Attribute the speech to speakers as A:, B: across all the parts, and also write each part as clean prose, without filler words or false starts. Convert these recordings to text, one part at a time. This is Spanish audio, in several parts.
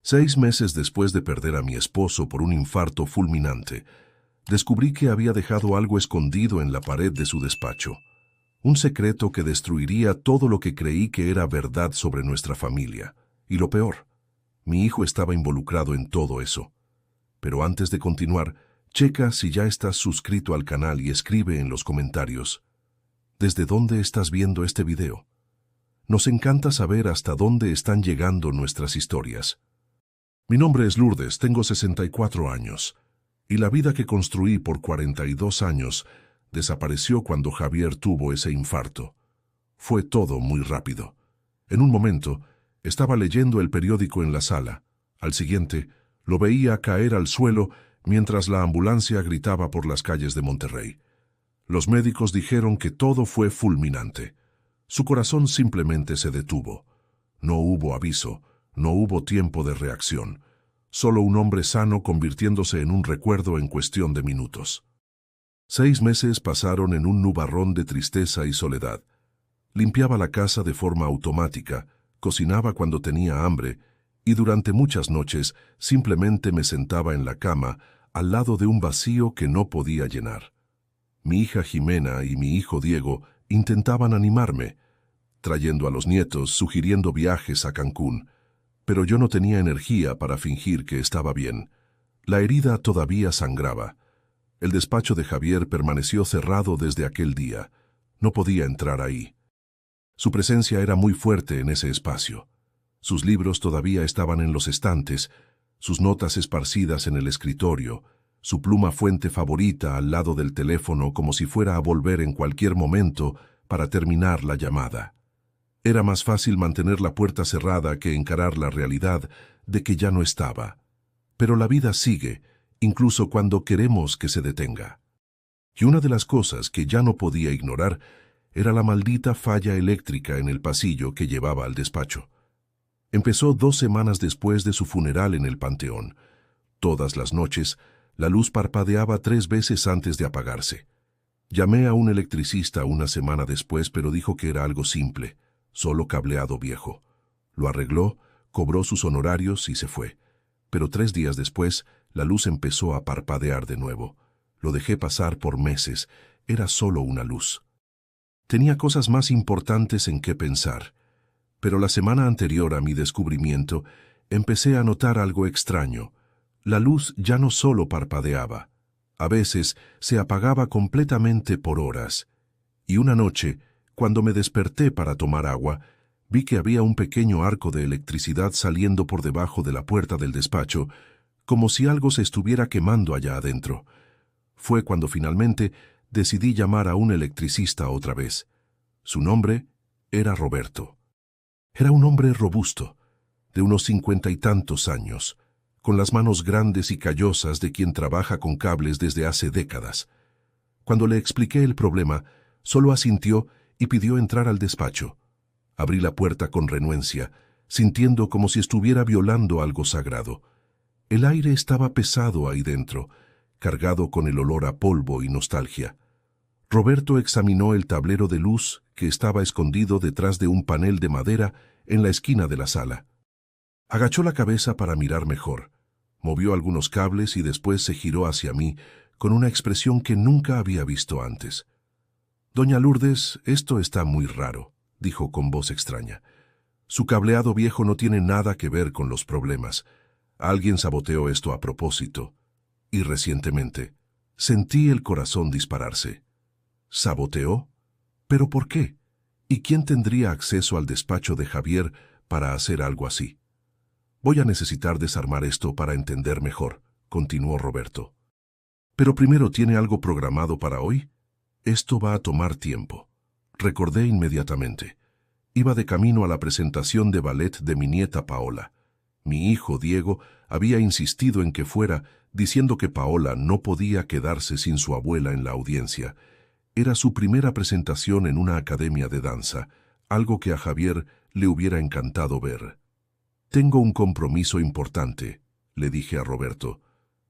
A: 6 meses después de perder a mi esposo por un infarto fulminante, descubrí que había dejado algo escondido en la pared de su despacho. Un secreto que destruiría todo lo que creí que era verdad sobre nuestra familia. Y lo peor, mi hijo estaba involucrado en todo eso. Pero antes de continuar, checa si ya estás suscrito al canal y escribe en los comentarios ¿desde dónde estás viendo este video? Nos encanta saber hasta dónde están llegando nuestras historias. Mi nombre es Lourdes, tengo 64 años, y la vida que construí por 42 años desapareció cuando Javier tuvo ese infarto. Fue todo muy rápido. En un momento, estaba leyendo el periódico en la sala. Al siguiente, lo veía caer al suelo mientras la ambulancia gritaba por las calles de Monterrey. Los médicos dijeron que todo fue fulminante. Su corazón simplemente se detuvo. No hubo aviso, no hubo tiempo de reacción. Solo un hombre sano convirtiéndose en un recuerdo en cuestión de minutos. 6 meses pasaron en un nubarrón de tristeza y soledad. Limpiaba la casa de forma automática, cocinaba cuando tenía hambre, y durante muchas noches simplemente me sentaba en la cama, al lado de un vacío que no podía llenar. Mi hija Jimena y mi hijo Diego intentaban animarme, trayendo a los nietos, sugiriendo viajes a Cancún, pero yo no tenía energía para fingir que estaba bien. La herida todavía sangraba. El despacho de Javier permaneció cerrado desde aquel día. No podía entrar ahí. Su presencia era muy fuerte en ese espacio. Sus libros todavía estaban en los estantes, sus notas esparcidas en el escritorio, su pluma fuente favorita al lado del teléfono como si fuera a volver en cualquier momento para terminar la llamada. Era más fácil mantener la puerta cerrada que encarar la realidad de que ya no estaba. Pero la vida sigue, incluso cuando queremos que se detenga. Y una de las cosas que ya no podía ignorar era la maldita falla eléctrica en el pasillo que llevaba al despacho. Empezó 2 semanas después de su funeral en el Panteón. Todas las noches, la luz parpadeaba 3 veces antes de apagarse. Llamé a un electricista una semana después, pero dijo que era algo simple, solo cableado viejo. Lo arregló, cobró sus honorarios y se fue. Pero 3 días después, la luz empezó a parpadear de nuevo. Lo dejé pasar por meses. Era solo una luz. Tenía cosas más importantes en qué pensar. Pero la semana anterior a mi descubrimiento, empecé a notar algo extraño. La luz ya no solo parpadeaba. A veces se apagaba completamente por horas. Y una noche, cuando me desperté para tomar agua, vi que había un pequeño arco de electricidad saliendo por debajo de la puerta del despacho, como si algo se estuviera quemando allá adentro. Fue cuando finalmente decidí llamar a un electricista otra vez. Su nombre era Roberto. Era un hombre robusto, de unos 50 y tantos años, con las manos grandes y callosas de quien trabaja con cables desde hace décadas. Cuando le expliqué el problema, solo asintió y pidió entrar al despacho. Abrí la puerta con renuencia, sintiendo como si estuviera violando algo sagrado. El aire estaba pesado ahí dentro, cargado con el olor a polvo y nostalgia. Roberto examinó el tablero de luz que estaba escondido detrás de un panel de madera en la esquina de la sala. Agachó la cabeza para mirar mejor, movió algunos cables y después se giró hacia mí con una expresión que nunca había visto antes. «Doña Lourdes, esto está muy raro», dijo con voz extraña. «Su cableado viejo no tiene nada que ver con los problemas. Alguien saboteó esto a propósito. Y recientemente sentí el corazón dispararse». ¿Saboteó? ¿Pero por qué? ¿Y quién tendría acceso al despacho de Javier para hacer algo así? «Voy a necesitar desarmar esto para entender mejor», continuó Roberto. «Pero primero, ¿tiene algo programado para hoy? Esto va a tomar tiempo». Recordé inmediatamente. Iba de camino a la presentación de ballet de mi nieta Paola. Mi hijo Diego había insistido en que fuera, diciendo que Paola no podía quedarse sin su abuela en la audiencia. Era su primera presentación en una academia de danza, algo que a Javier le hubiera encantado ver. «Tengo un compromiso importante», le dije a Roberto,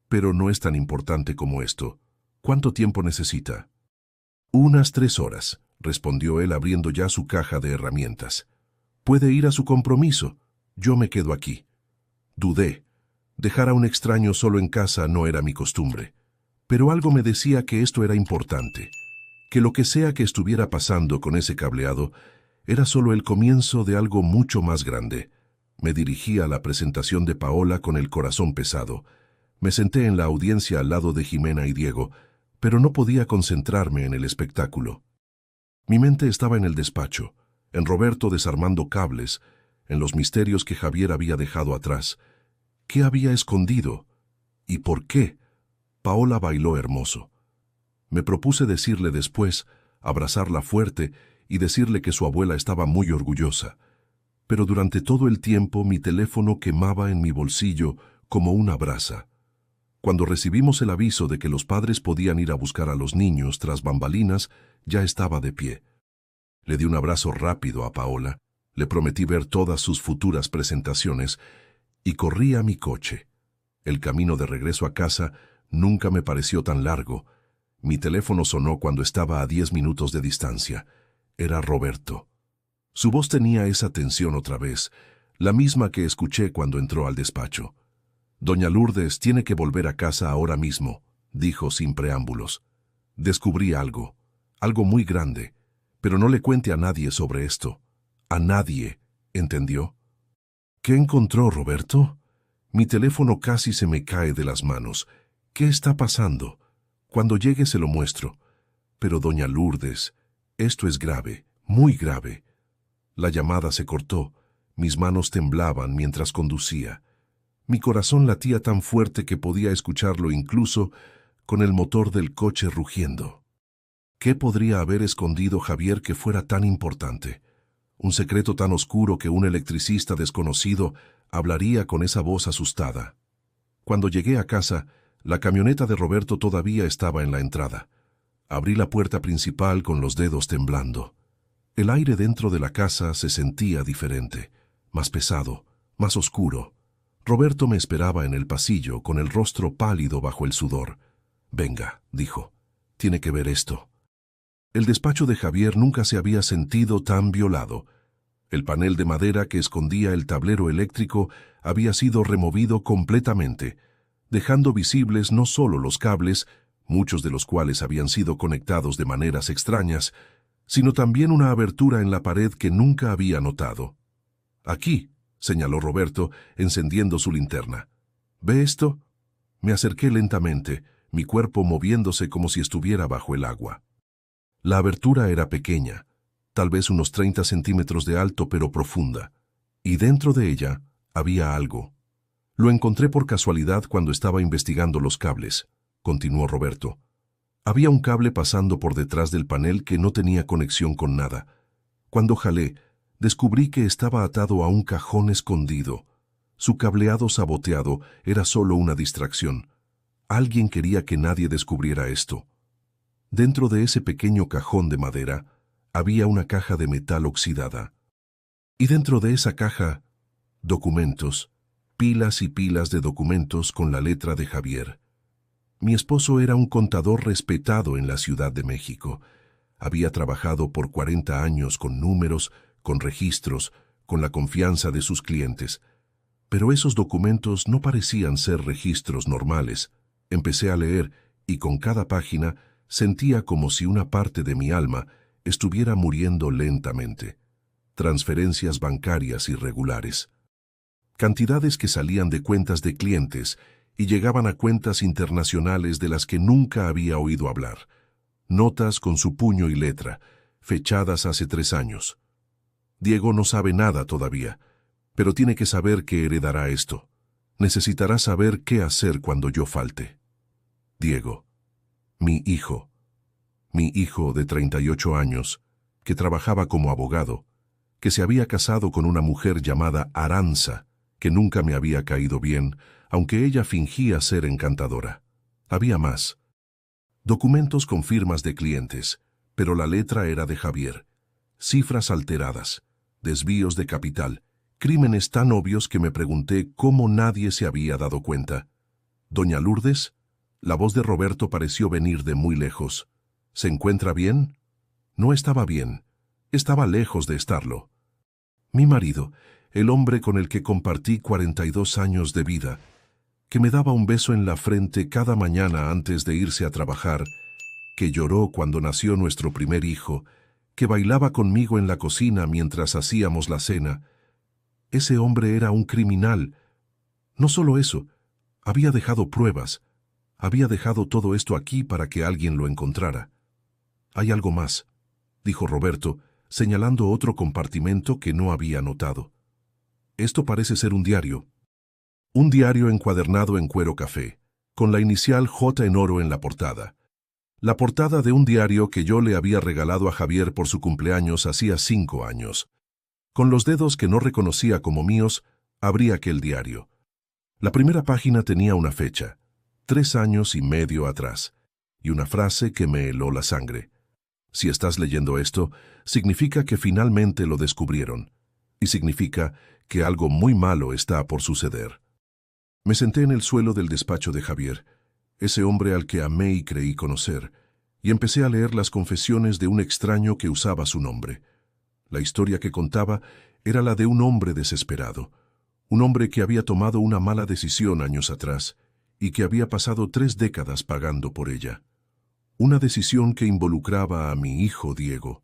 A: «pero no es tan importante como esto. ¿Cuánto tiempo necesita?» «Unas 3 horas», respondió él abriendo ya su caja de herramientas. «Puede ir a su compromiso. Yo me quedo aquí». Dudé. Dejar a un extraño solo en casa no era mi costumbre. Pero algo me decía que esto era importante, que lo que sea que estuviera pasando con ese cableado era solo el comienzo de algo mucho más grande. Me dirigí a la presentación de Paola con el corazón pesado. Me senté en la audiencia al lado de Jimena y Diego, pero no podía concentrarme en el espectáculo. Mi mente estaba en el despacho, en Roberto desarmando cables, en los misterios que Javier había dejado atrás. ¿Qué había escondido? ¿Y por qué? Paola bailó hermoso. Me propuse decirle después, abrazarla fuerte y decirle que su abuela estaba muy orgullosa. Pero durante todo el tiempo mi teléfono quemaba en mi bolsillo como una brasa. Cuando recibimos el aviso de que los padres podían ir a buscar a los niños tras bambalinas, ya estaba de pie. Le di un abrazo rápido a Paola, le prometí ver todas sus futuras presentaciones y corrí a mi coche. El camino de regreso a casa nunca me pareció tan largo. Mi teléfono sonó cuando estaba a 10 minutos de distancia. Era Roberto. Su voz tenía esa tensión otra vez, la misma que escuché cuando entró al despacho. «Doña Lourdes tiene que volver a casa ahora mismo», dijo sin preámbulos. «Descubrí algo muy grande, pero no le cuente a nadie sobre esto. A nadie, ¿entendió?» «¿Qué encontró, Roberto?» Mi teléfono casi se me cae de las manos. «¿Qué está pasando?» «Cuando llegue se lo muestro». «Pero, doña Lourdes, esto es grave, muy grave». La llamada se cortó. Mis manos temblaban mientras conducía. Mi corazón latía tan fuerte que podía escucharlo incluso con el motor del coche rugiendo. ¿Qué podría haber escondido Javier que fuera tan importante? Un secreto tan oscuro que un electricista desconocido hablaría con esa voz asustada. Cuando llegué a casa, la camioneta de Roberto todavía estaba en la entrada. Abrí la puerta principal con los dedos temblando. El aire dentro de la casa se sentía diferente, más pesado, más oscuro. Roberto me esperaba en el pasillo, con el rostro pálido bajo el sudor. «Venga», dijo, «tiene que ver esto». El despacho de Javier nunca se había sentido tan violado. El panel de madera que escondía el tablero eléctrico había sido removido completamente, dejando visibles no solo los cables, muchos de los cuales habían sido conectados de maneras extrañas, sino también una abertura en la pared que nunca había notado. «Aquí», señaló Roberto, encendiendo su linterna. «¿Ve esto?» Me acerqué lentamente, mi cuerpo moviéndose como si estuviera bajo el agua. La abertura era pequeña, tal vez unos 30 centímetros de alto, pero profunda, y dentro de ella había algo. «Lo encontré por casualidad cuando estaba investigando los cables», continuó Roberto. «Había un cable pasando por detrás del panel que no tenía conexión con nada. Cuando jalé, descubrí que estaba atado a un cajón escondido. Su cableado saboteado era solo una distracción. Alguien quería que nadie descubriera esto. Dentro de ese pequeño cajón de madera había una caja de metal oxidada. Y dentro de esa caja, documentos, pilas y pilas de documentos con la letra de Javier. Mi esposo era un contador respetado en la Ciudad de México. Había trabajado por 40 años con números, con registros, con la confianza de sus clientes. Pero esos documentos no parecían ser registros normales. Empecé a leer y con cada página sentía como si una parte de mi alma estuviera muriendo lentamente. Transferencias bancarias irregulares. Cantidades que salían de cuentas de clientes y llegaban a cuentas internacionales de las que nunca había oído hablar. Notas con su puño y letra, fechadas hace 3 años. Diego no sabe nada todavía, pero tiene que saber que heredará esto. Necesitará saber qué hacer cuando yo falte. Diego, mi hijo de 38 años, que trabajaba como abogado, que se había casado con una mujer llamada Aranza, que nunca me había caído bien, aunque ella fingía ser encantadora. Había más. Documentos con firmas de clientes, pero la letra era de Javier. Cifras alteradas, desvíos de capital, crímenes tan obvios que me pregunté cómo nadie se había dado cuenta. «¿Doña Lourdes?» La voz de Roberto pareció venir de muy lejos. «¿Se encuentra bien?» No estaba bien. Estaba lejos de estarlo. «Mi marido, el hombre con el que compartí 42 años de vida, que me daba un beso en la frente cada mañana antes de irse a trabajar, que lloró cuando nació nuestro primer hijo, que bailaba conmigo en la cocina mientras hacíamos la cena. Ese hombre era un criminal. No solo eso, había dejado pruebas. Había dejado todo esto aquí para que alguien lo encontrara. «Hay algo más», dijo Roberto, señalando otro compartimento que no había notado. «Esto parece ser un diario». Un diario encuadernado en cuero café, con la inicial J en oro en la portada. La portada de un diario que yo le había regalado a Javier por su cumpleaños hacía 5 años. Con los dedos que no reconocía como míos, abrí aquel diario. La primera página tenía una fecha, 3 años y medio atrás, y una frase que me heló la sangre. Si estás leyendo esto, significa que finalmente lo descubrieron, y significa que algo muy malo está por suceder. Me senté en el suelo del despacho de Javier, ese hombre al que amé y creí conocer, y empecé a leer las confesiones de un extraño que usaba su nombre. La historia que contaba era la de un hombre desesperado, un hombre que había tomado una mala decisión años atrás y que había pasado 3 décadas pagando por ella. Una decisión que involucraba a mi hijo Diego.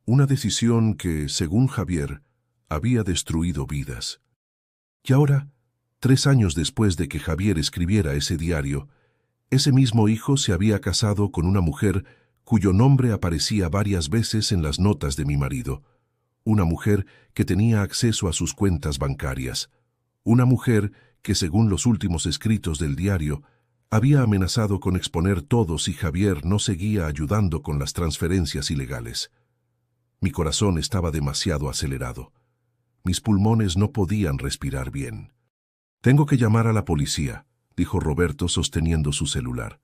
A: Una decisión que, según Javier, había destruido vidas. Y ahora, 3 años después de que Javier escribiera ese diario, ese mismo hijo se había casado con una mujer cuyo nombre aparecía varias veces en las notas de mi marido. Una mujer que tenía acceso a sus cuentas bancarias. Una mujer que, según los últimos escritos del diario, había amenazado con exponer todo si Javier no seguía ayudando con las transferencias ilegales. Mi corazón estaba demasiado acelerado. Mis pulmones no podían respirar bien. «Tengo que llamar a la policía», dijo Roberto sosteniendo su celular.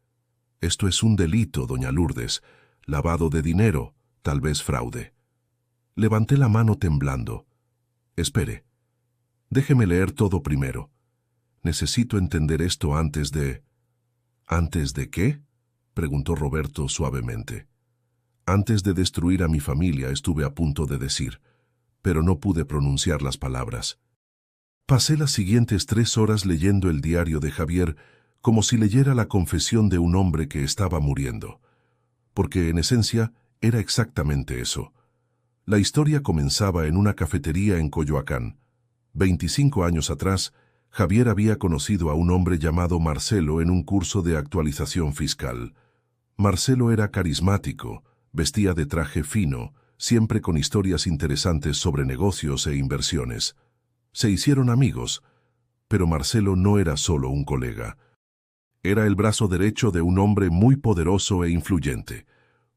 A: «Esto es un delito, doña Lourdes. Lavado de dinero, tal vez fraude». Levanté la mano temblando. «Espere. Déjeme leer todo primero. Necesito entender esto antes de...» «¿Antes de qué?», preguntó Roberto suavemente. «Antes de destruir a mi familia», estuve a punto de decir, pero no pude pronunciar las palabras. Pasé las siguientes 3 horas leyendo el diario de Javier como si leyera la confesión de un hombre que estaba muriendo, porque en esencia era exactamente eso. La historia comenzaba en una cafetería en Coyoacán. 25 años atrás, Javier había conocido a un hombre llamado Marcelo en un curso de actualización fiscal. Marcelo era carismático, vestía de traje fino, siempre con historias interesantes sobre negocios e inversiones. Se hicieron amigos, pero Marcelo no era solo un colega. Era el brazo derecho de un hombre muy poderoso e influyente,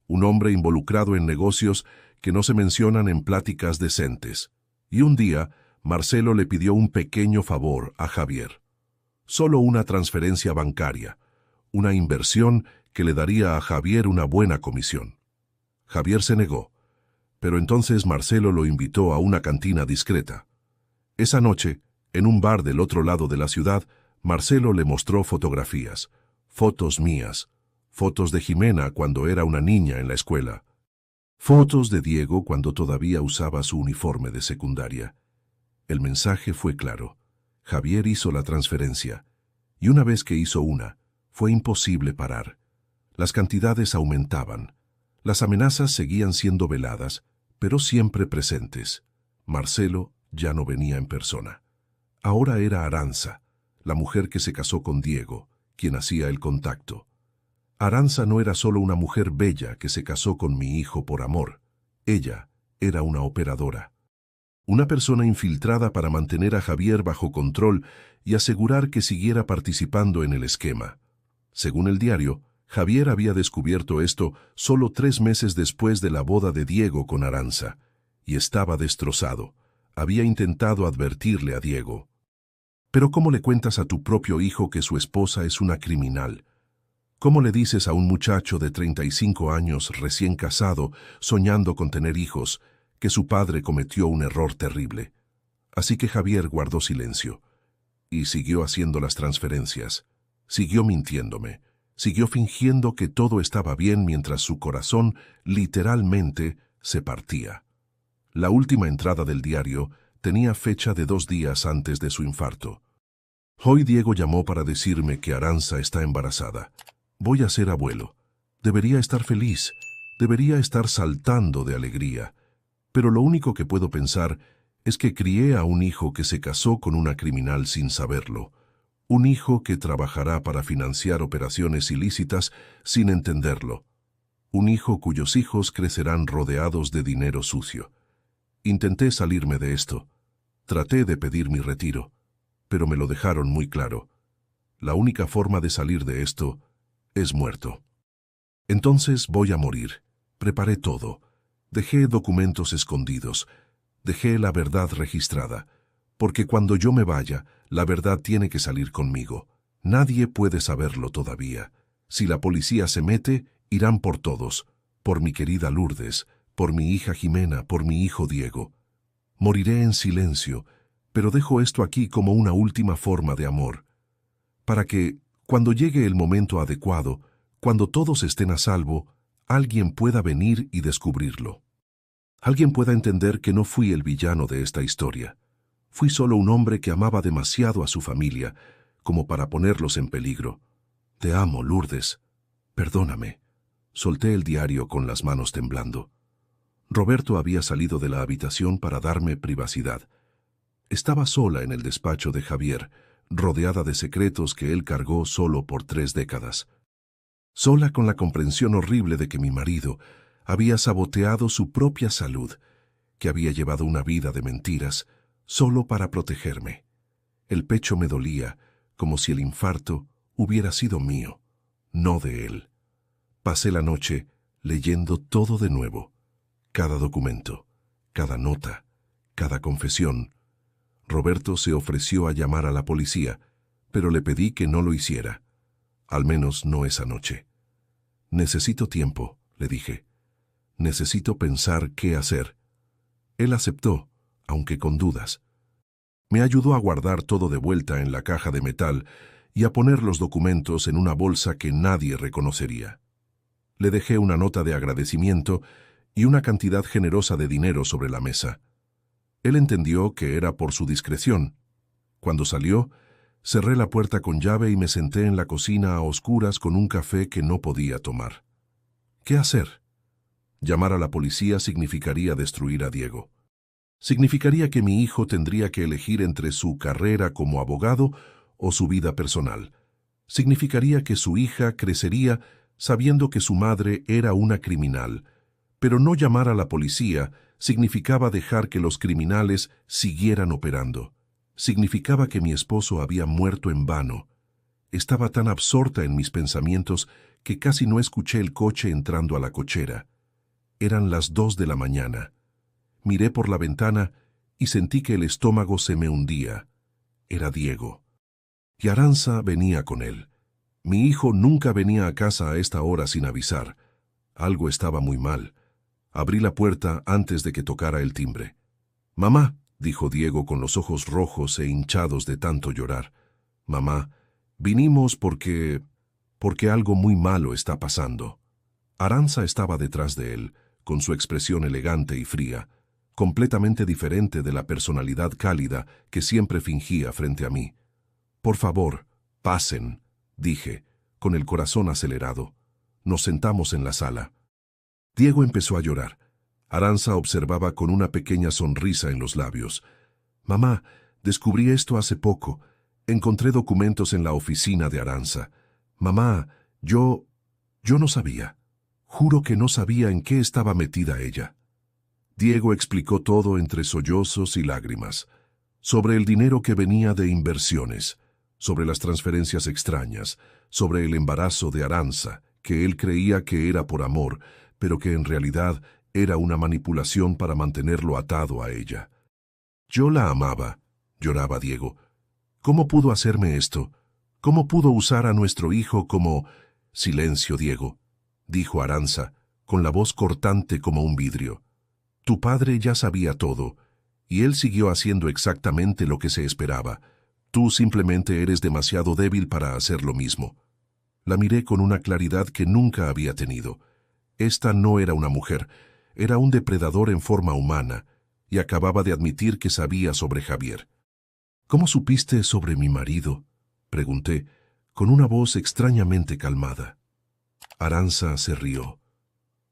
A: un hombre involucrado en negocios que no se mencionan en pláticas decentes. Y un día, Marcelo le pidió un pequeño favor a Javier. Solo una transferencia bancaria, una inversión que le daría a Javier una buena comisión. Javier se negó, pero entonces Marcelo lo invitó a una cantina discreta. Esa noche, en un bar del otro lado de la ciudad, Marcelo le mostró fotografías, fotos mías, fotos de Jimena cuando era una niña en la escuela, fotos de Diego cuando todavía usaba su uniforme de secundaria. El mensaje fue claro. Javier hizo la transferencia, y una vez que hizo una, fue imposible parar. Las cantidades aumentaban. Las amenazas seguían siendo veladas, pero siempre presentes. Marcelo ya no venía en persona. Ahora era Aranza, la mujer que se casó con Diego, quien hacía el contacto. Aranza no era solo una mujer bella que se casó con mi hijo por amor. Ella era una operadora. Una persona infiltrada para mantener a Javier bajo control y asegurar que siguiera participando en el esquema. Según el diario, Javier había descubierto esto solo 3 meses después de la boda de Diego con Aranza, y estaba destrozado. Había intentado advertirle a Diego. «Pero ¿cómo le cuentas a tu propio hijo que su esposa es una criminal? ¿Cómo le dices a un muchacho de 35 años recién casado, soñando con tener hijos, que su padre cometió un error terrible?» Así que Javier guardó silencio y siguió haciendo las transferencias. Siguió mintiéndome. Siguió fingiendo que todo estaba bien mientras su corazón literalmente se partía. La última entrada del diario tenía fecha de 2 días antes de su infarto. Hoy Diego llamó para decirme que Aranza está embarazada. Voy a ser abuelo. Debería estar feliz. Debería estar saltando de alegría. Pero lo único que puedo pensar es que crié a un hijo que se casó con una criminal sin saberlo. Un hijo que trabajará para financiar operaciones ilícitas sin entenderlo. Un hijo cuyos hijos crecerán rodeados de dinero sucio. Intenté salirme de esto. Traté de pedir mi retiro, pero me lo dejaron muy claro. La única forma de salir de esto es muerto. Entonces voy a morir. Preparé todo. Dejé documentos escondidos. Dejé la verdad registrada. Porque cuando yo me vaya, la verdad tiene que salir conmigo. Nadie puede saberlo todavía. Si la policía se mete, irán por todos. Por mi querida Lourdes, por mi hija Jimena, por mi hijo Diego. Moriré en silencio, pero dejo esto aquí como una última forma de amor. Para que, cuando llegue el momento adecuado, cuando todos estén a salvo, alguien pueda venir y descubrirlo. Alguien pueda entender que no fui el villano de esta historia. Fui solo un hombre que amaba demasiado a su familia, como para ponerlos en peligro. Te amo, Lourdes. Perdóname. Solté el diario con las manos temblando. Roberto había salido de la habitación para darme privacidad. Estaba sola en el despacho de Javier, rodeada de secretos que él cargó solo por 3 décadas. Sola con la comprensión horrible de que mi marido había saboteado su propia salud, que había llevado una vida de mentiras, solo para protegerme. El pecho me dolía, como si el infarto hubiera sido mío, no de él. Pasé la noche leyendo todo de nuevo, cada documento, cada nota, cada confesión. Roberto se ofreció a llamar a la policía, pero le pedí que no lo hiciera. Al menos no esa noche. Necesito tiempo, le dije. Necesito pensar qué hacer. Él aceptó, aunque con dudas. Me ayudó a guardar todo de vuelta en la caja de metal y a poner los documentos en una bolsa que nadie reconocería. Le dejé una nota de agradecimiento y una cantidad generosa de dinero sobre la mesa. Él entendió que era por su discreción. Cuando salió, cerré la puerta con llave y me senté en la cocina a oscuras con un café que no podía tomar. ¿Qué hacer? Llamar a la policía significaría destruir a Diego. Significaría que mi hijo tendría que elegir entre su carrera como abogado o su vida personal. Significaría que su hija crecería sabiendo que su madre era una criminal. Pero no llamar a la policía significaba dejar que los criminales siguieran operando. Significaba que mi esposo había muerto en vano. Estaba tan absorta en mis pensamientos que casi no escuché el coche entrando a la cochera. Eran las 2 de la mañana. Miré por la ventana y sentí que el estómago se me hundía. Era Diego. Y Aranza venía con él. Mi hijo nunca venía a casa a esta hora sin avisar. Algo estaba muy mal. Abrí la puerta antes de que tocara el timbre. «Mamá», dijo Diego con los ojos rojos e hinchados de tanto llorar. «Mamá, vinimos porque algo muy malo está pasando». Aranza estaba detrás de él, con su expresión elegante y fría, completamente diferente de la personalidad cálida que siempre fingía frente a mí. «Por favor, pasen», dije, con el corazón acelerado. Nos sentamos en la sala. Diego empezó a llorar. Aranza observaba con una pequeña sonrisa en los labios. «Mamá, descubrí esto hace poco. Encontré documentos en la oficina de Aranza. Mamá, yo no sabía. Juro que no sabía en qué estaba metida ella». Diego explicó todo entre sollozos y lágrimas. Sobre el dinero que venía de inversiones, sobre las transferencias extrañas, sobre el embarazo de Aranza, que él creía que era por amor, pero que en realidad era una manipulación para mantenerlo atado a ella. «Yo la amaba», lloraba Diego. «¿Cómo pudo hacerme esto? ¿Cómo pudo usar a nuestro hijo como...» «Silencio, Diego», dijo Aranza, con la voz cortante como un vidrio. «Tu padre ya sabía todo, y él siguió haciendo exactamente lo que se esperaba. Tú simplemente eres demasiado débil para hacer lo mismo». La miré con una claridad que nunca había tenido. Esta no era una mujer, era un depredador en forma humana, y acababa de admitir que sabía sobre Javier. ¿Cómo supiste sobre mi marido?, pregunté, con una voz extrañamente calmada. Arantxa se rió.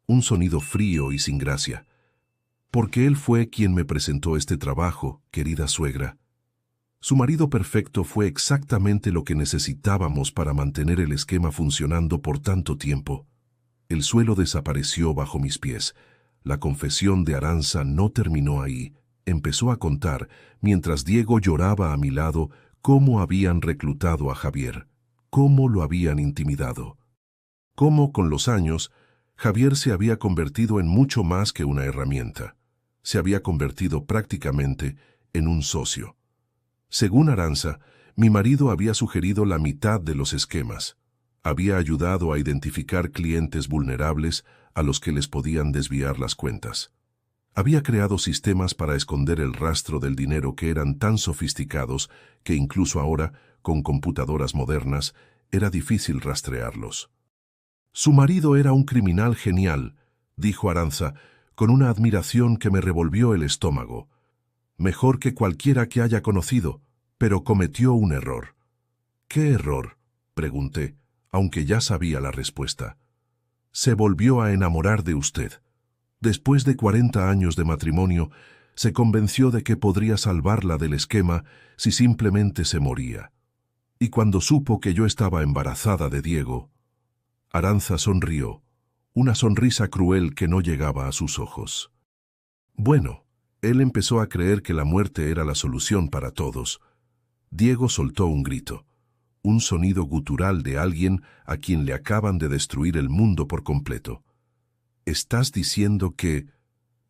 A: Un sonido frío y sin gracia. Porque él fue quien me presentó este trabajo, querida suegra. Su marido perfecto fue exactamente lo que necesitábamos para mantener el esquema funcionando por tanto tiempo. El suelo desapareció bajo mis pies. La confesión de Arantxa no terminó ahí. Empezó a contar, mientras Diego lloraba a mi lado, cómo habían reclutado a Javier, cómo lo habían intimidado. Cómo, con los años, Javier se había convertido en mucho más que una herramienta. Se había convertido prácticamente en un socio. Según Arantxa, mi marido había sugerido la mitad de los esquemas. Había ayudado a identificar clientes vulnerables a los que les podían desviar las cuentas. Había creado sistemas para esconder el rastro del dinero que eran tan sofisticados que incluso ahora, con computadoras modernas, era difícil rastrearlos. Su marido era un criminal genial, dijo Arantxa, con una admiración que me revolvió el estómago. Mejor que cualquiera que haya conocido, pero cometió un error. ¿Qué error?, pregunté, aunque ya sabía la respuesta. Se volvió a enamorar de usted. Después de 40 años de matrimonio, se convenció de que podría salvarla del esquema si simplemente se moría. Y cuando supo que yo estaba embarazada de Diego... Arantxa sonrió, una sonrisa cruel que no llegaba a sus ojos. Bueno, él empezó a creer que la muerte era la solución para todos. Diego soltó un grito, un sonido gutural de alguien a quien le acaban de destruir el mundo por completo. ¿Estás diciendo que...?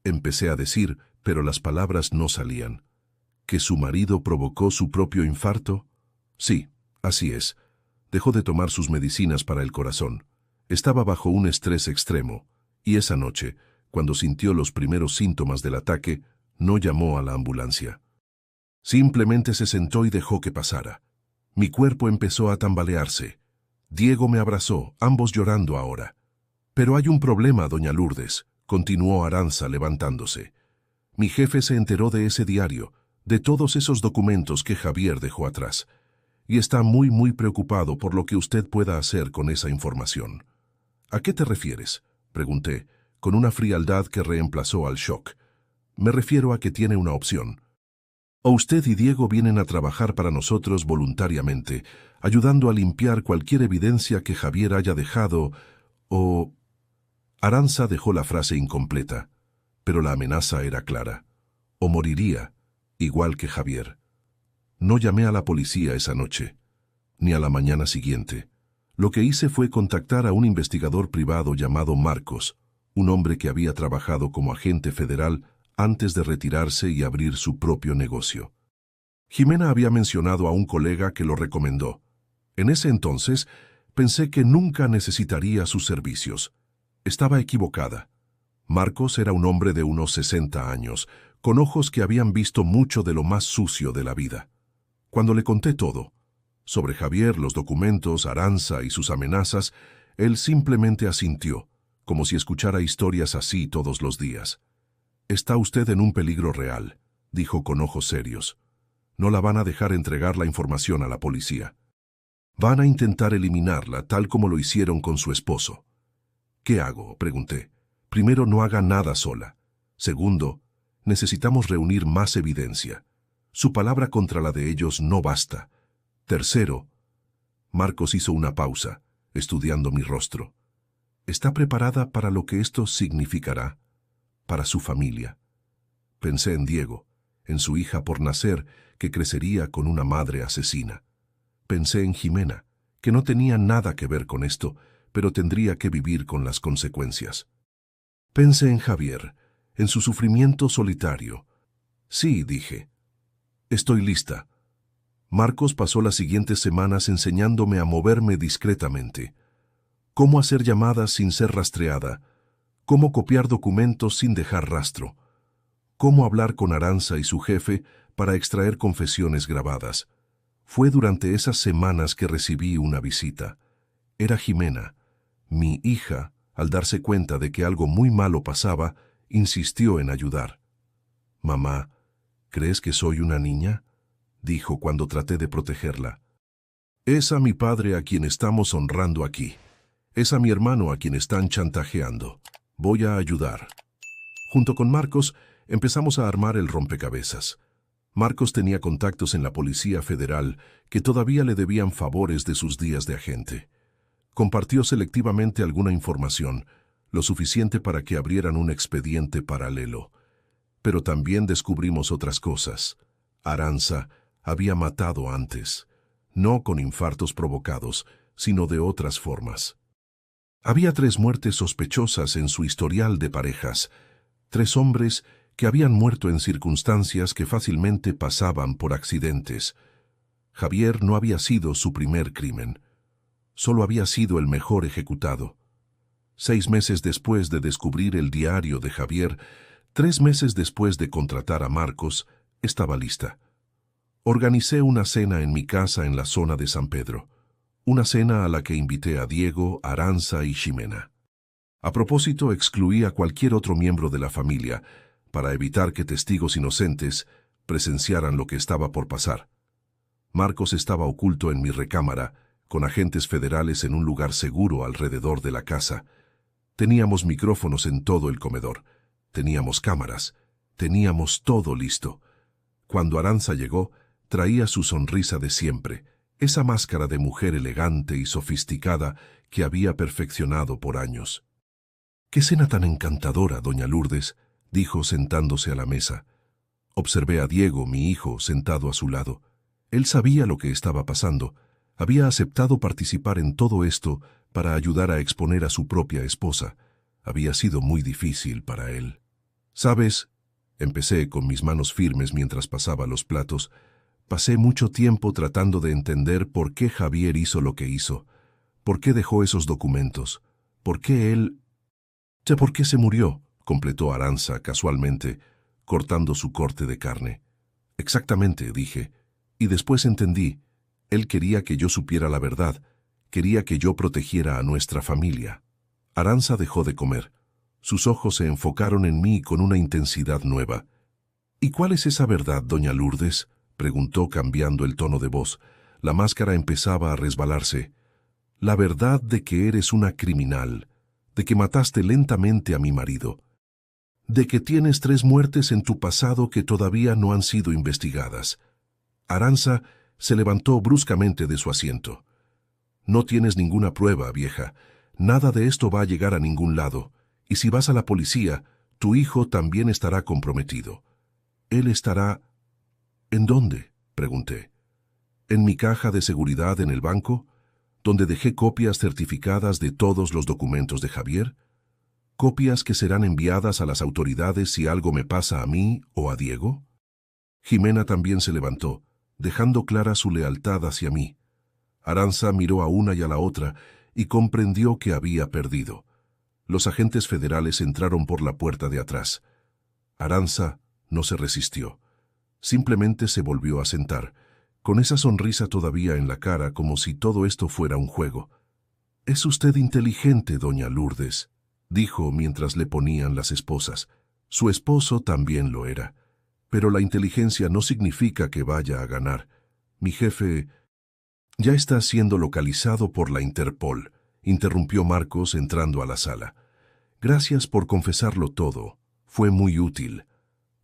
A: Empecé a decir, pero las palabras no salían. ¿Que su marido provocó su propio infarto? Sí, así es. Dejó de tomar sus medicinas para el corazón. Estaba bajo un estrés extremo, y esa noche, cuando sintió los primeros síntomas del ataque, no llamó a la ambulancia. Simplemente se sentó y dejó que pasara. Mi cuerpo empezó a tambalearse. Diego me abrazó, ambos llorando ahora. Pero hay un problema, doña Lourdes, continuó Arantxa levantándose. Mi jefe se enteró de ese diario, de todos esos documentos que Javier dejó atrás, y está muy preocupado por lo que usted pueda hacer con esa información. ¿A qué te refieres?, pregunté, con una frialdad que reemplazó al shock. Me refiero a que tiene una opción. O usted y Diego vienen a trabajar para nosotros voluntariamente, ayudando a limpiar cualquier evidencia que Javier haya dejado, o... Arantxa dejó la frase incompleta, pero la amenaza era clara. O moriría, igual que Javier. No llamé a la policía esa noche, ni a la mañana siguiente. Lo que hice fue contactar a un investigador privado llamado Marcos, un hombre que había trabajado como agente federal antes de retirarse y abrir su propio negocio. Jimena había mencionado a un colega que lo recomendó. En ese entonces, pensé que nunca necesitaría sus servicios. Estaba equivocada. Marcos era un hombre de unos 60 años, con ojos que habían visto mucho de lo más sucio de la vida. Cuando le conté todo, sobre Javier, los documentos, Arantxa y sus amenazas, él simplemente asintió, como si escuchara historias así todos los días. «Está usted en un peligro real», dijo con ojos serios. «No la van a dejar entregar la información a la policía. Van a intentar eliminarla tal como lo hicieron con su esposo». «¿Qué hago?», pregunté. «Primero, no haga nada sola. Segundo, necesitamos reunir más evidencia. Su palabra contra la de ellos no basta. Tercero...» Marcos hizo una pausa, estudiando mi rostro. «¿Está preparada para lo que esto significará? Para su familia». Pensé en Diego, en su hija por nacer, que crecería con una madre asesina. Pensé en Jimena, que no tenía nada que ver con esto, pero tendría que vivir con las consecuencias. Pensé en Javier, en su sufrimiento solitario. «Sí», dije. «Estoy lista». Marcos pasó las siguientes semanas enseñándome a moverme discretamente. Cómo hacer llamadas sin ser rastreada, cómo copiar documentos sin dejar rastro, cómo hablar con Arantxa y su jefe para extraer confesiones grabadas. Fue durante esas semanas que recibí una visita. Era Jimena. Mi hija, al darse cuenta de que algo muy malo pasaba, insistió en ayudar. Mamá, ¿crees que soy una niña?, dijo cuando traté de protegerla. Es a mi padre a quien estamos honrando aquí. Es a mi hermano a quien están chantajeando. Voy a ayudar. Junto con Marcos, empezamos a armar el rompecabezas. Marcos tenía contactos en la Policía Federal que todavía le debían favores de sus días de agente. Compartió selectivamente alguna información, lo suficiente para que abrieran un expediente paralelo. Pero también descubrimos otras cosas. Arantxa había matado antes, no con infartos provocados, sino de otras formas. Había 3 muertes sospechosas en su historial de parejas, 3 hombres que habían muerto en circunstancias que fácilmente pasaban por accidentes. Javier no había sido su primer crimen, solo había sido el mejor ejecutado. 6 meses después de descubrir el diario de Javier, 3 meses después de contratar a Marcos, estaba lista. Organicé una cena en mi casa en la zona de San Pedro, una cena a la que invité a Diego, Arantxa y Ximena. A propósito, excluí a cualquier otro miembro de la familia, para evitar que testigos inocentes presenciaran lo que estaba por pasar. Marcos estaba oculto en mi recámara, con agentes federales en un lugar seguro alrededor de la casa. Teníamos micrófonos en todo el comedor, teníamos cámaras, teníamos todo listo. Cuando Arantxa llegó, traía su sonrisa de siempre, esa máscara de mujer elegante y sofisticada que había perfeccionado por años. «¡Qué cena tan encantadora, doña Lourdes!», dijo sentándose a la mesa. Observé a Diego, mi hijo, sentado a su lado. Él sabía lo que estaba pasando. Había aceptado participar en todo esto para ayudar a exponer a su propia esposa. Había sido muy difícil para él. «¿Sabes?», empecé con mis manos firmes mientras pasaba los platos. «Pasé mucho tiempo tratando de entender por qué Javier hizo lo que hizo. ¿Por qué dejó esos documentos? ¿Por qué él...?» «Sé por qué se murió», completó Arantxa casualmente, cortando su corte de carne. «Exactamente», dije, y después entendí. Él quería que yo supiera la verdad, quería que yo protegiera a nuestra familia. Arantxa dejó de comer. Sus ojos se enfocaron en mí con una intensidad nueva. «¿Y cuál es esa verdad, doña Lourdes?», preguntó cambiando el tono de voz. La máscara empezaba a resbalarse. «La verdad de que eres una criminal, de que mataste lentamente a mi marido, de que tienes 3 muertes en tu pasado que todavía no han sido investigadas». Arantxa se levantó bruscamente de su asiento. «No tienes ninguna prueba, vieja. Nada de esto va a llegar a ningún lado. Y si vas a la policía, tu hijo también estará comprometido». «Él estará...» «¿En dónde?», pregunté. «¿En mi caja de seguridad en el banco, donde dejé copias certificadas de todos los documentos de Javier? Copias que serán enviadas a las autoridades si algo me pasa a mí o a Diego». Ximena también se levantó, dejando clara su lealtad hacia mí. Arantxa miró a una y a la otra y comprendió que había perdido. Los agentes federales entraron por la puerta de atrás. Arantxa no se resistió. Simplemente se volvió a sentar, con esa sonrisa todavía en la cara como si todo esto fuera un juego. «Es usted inteligente, doña Lourdes», dijo mientras le ponían las esposas. Su esposo también lo era. Pero la inteligencia no significa que vaya a ganar. Mi jefe ya está siendo localizado por la Interpol, interrumpió Marcos entrando a la sala. «Gracias por confesarlo todo. Fue muy útil».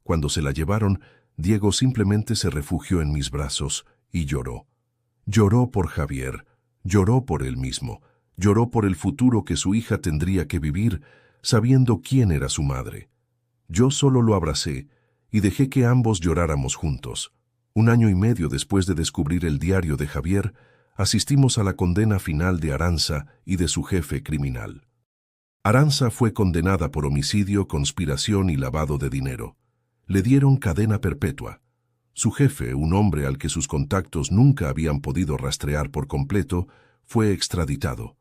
A: Cuando se la llevaron, Diego simplemente se refugió en mis brazos y lloró. Lloró por Javier, lloró por él mismo, lloró por el futuro que su hija tendría que vivir, sabiendo quién era su madre. Yo solo lo abracé y dejé que ambos lloráramos juntos. 1 año y medio después de descubrir el diario de Javier, asistimos a la condena final de Arantxa y de su jefe criminal. Arantxa fue condenada por homicidio, conspiración y lavado de dinero. Le dieron cadena perpetua. Su jefe, un hombre al que sus contactos nunca habían podido rastrear por completo, fue extraditado.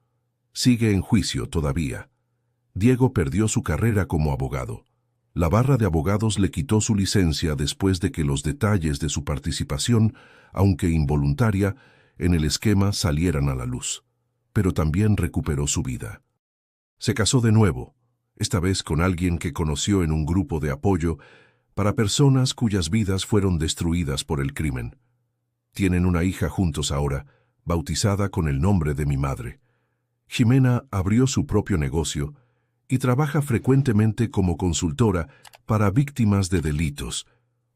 A: Sigue en juicio todavía. Diego perdió su carrera como abogado. La barra de abogados le quitó su licencia después de que los detalles de su participación, aunque involuntaria, en el esquema salieran a la luz. Pero también recuperó su vida. Se casó de nuevo, esta vez con alguien que conoció en un grupo de apoyo, para personas cuyas vidas fueron destruidas por el crimen. Tienen una hija juntos ahora, bautizada con el nombre de mi madre. Jimena abrió su propio negocio y trabaja frecuentemente como consultora para víctimas de delitos,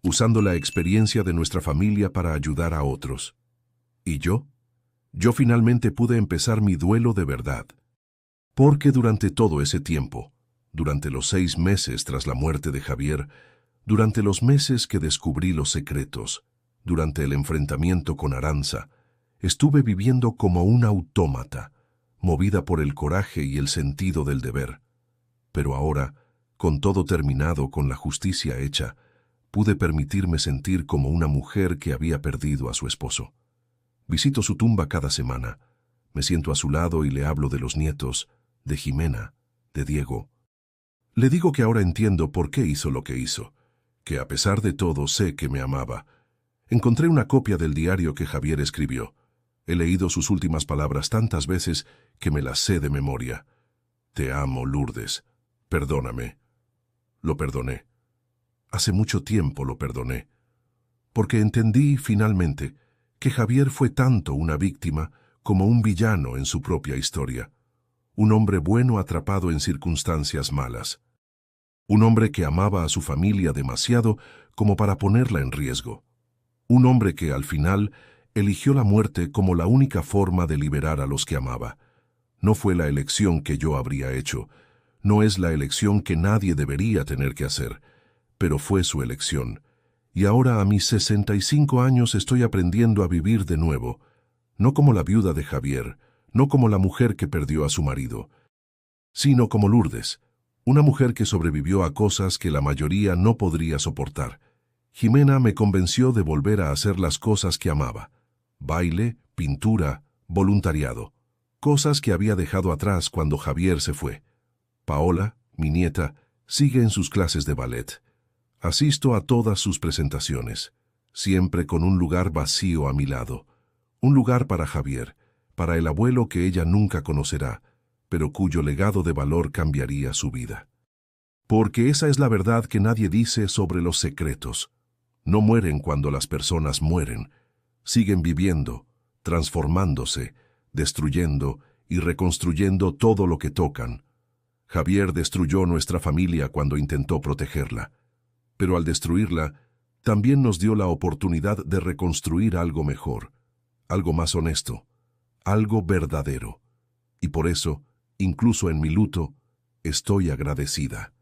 A: usando la experiencia de nuestra familia para ayudar a otros. ¿Y yo? Yo finalmente pude empezar mi duelo de verdad. Porque durante todo ese tiempo, durante los 6 meses tras la muerte de Javier, durante los meses que descubrí los secretos, durante el enfrentamiento con Aranza, estuve viviendo como un autómata, movida por el coraje y el sentido del deber. Pero ahora, con todo terminado, con la justicia hecha, pude permitirme sentir como una mujer que había perdido a su esposo. Visito su tumba cada semana, me siento a su lado y le hablo de los nietos, de Jimena, de Diego. Le digo que ahora entiendo por qué hizo lo que hizo, que a pesar de todo sé que me amaba. Encontré una copia del diario que Javier escribió. He leído sus últimas palabras tantas veces que me las sé de memoria. Te amo, Lourdes. Perdóname. Lo perdoné. Hace mucho tiempo lo perdoné. Porque entendí, finalmente, que Javier fue tanto una víctima como un villano en su propia historia. Un hombre bueno atrapado en circunstancias malas. Un hombre que amaba a su familia demasiado como para ponerla en riesgo. Un hombre que, al final, eligió la muerte como la única forma de liberar a los que amaba. No fue la elección que yo habría hecho. No es la elección que nadie debería tener que hacer, pero fue su elección. Y ahora a mis 65 años estoy aprendiendo a vivir de nuevo, no como la viuda de Javier, no como la mujer que perdió a su marido, sino como Lourdes, una mujer que sobrevivió a cosas que la mayoría no podría soportar. Jimena me convenció de volver a hacer las cosas que amaba: baile, pintura, voluntariado, cosas que había dejado atrás cuando Javier se fue. Paola, mi nieta, sigue en sus clases de ballet. Asisto a todas sus presentaciones, siempre con un lugar vacío a mi lado. Un lugar para Javier, para el abuelo que ella nunca conocerá, pero cuyo legado de valor cambiaría su vida. Porque esa es la verdad que nadie dice sobre los secretos. No mueren cuando las personas mueren. Siguen viviendo, transformándose, destruyendo y reconstruyendo todo lo que tocan. Javier destruyó nuestra familia cuando intentó protegerla. Pero al destruirla, también nos dio la oportunidad de reconstruir algo mejor, algo más honesto, algo verdadero. Y por eso, incluso en mi luto, estoy agradecida.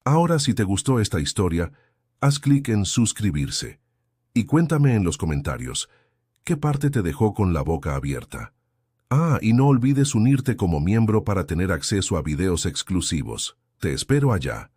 A: Ahora, si te gustó esta historia, haz clic en suscribirse y cuéntame en los comentarios qué parte te dejó con la boca abierta. Y no olvides unirte como miembro para tener acceso a videos exclusivos. Te espero allá.